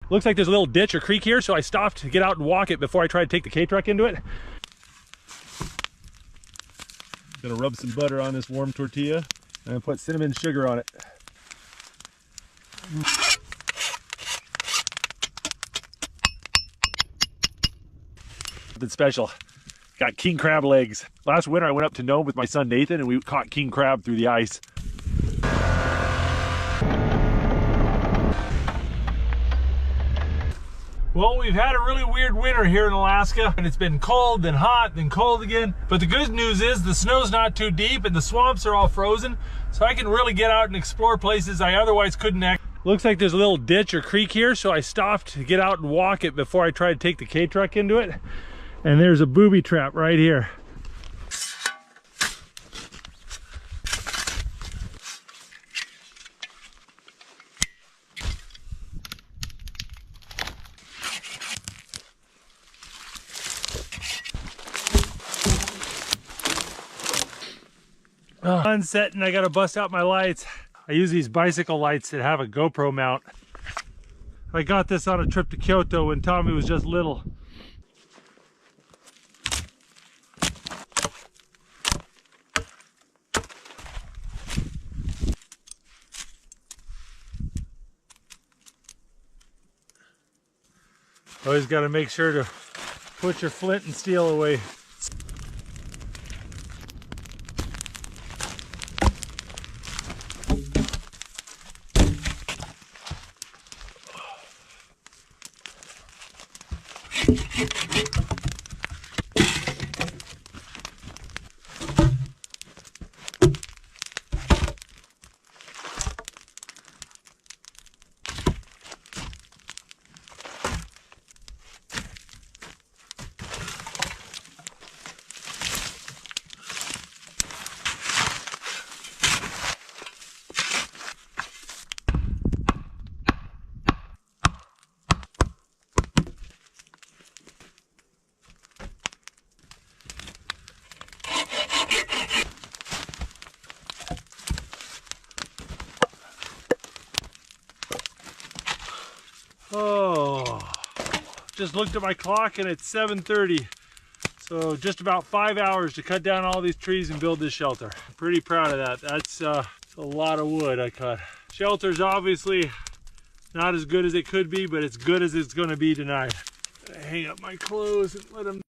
Looks like there's a little ditch or creek here, so I stopped to get out and walk it before I try to take the K-Truck into it. Gonna rub some butter on this warm tortilla and put cinnamon sugar on it. Something special. Got king crab legs. Last winter I went up to Nome with my son Nathan and we caught king crab through the ice. Well, we've had a really weird winter here in Alaska, and it's been cold, then hot, then cold again. But the good news is the snow's not too deep and the swamps are all frozen, so I can really get out and explore places I otherwise couldn't. Looks like there's a little ditch or creek here, so I stopped to get out and walk it before I try to take the K-Truck into it. And there's a booby trap right here. Sun's setting, I gotta bust out my lights. I use these bicycle lights that have a GoPro mount. I got this on a trip to Kyoto when Tommy was just little. Always got to make sure to put your flint and steel away. Oh, just looked at my clock and it's 7:30. So just about 5 hours to cut down all these trees and build this shelter. I'm pretty proud of that. That's a lot of wood I cut. Shelter's obviously not as good as it could be, but it's good as it's gonna be tonight. I hang up my clothes and let them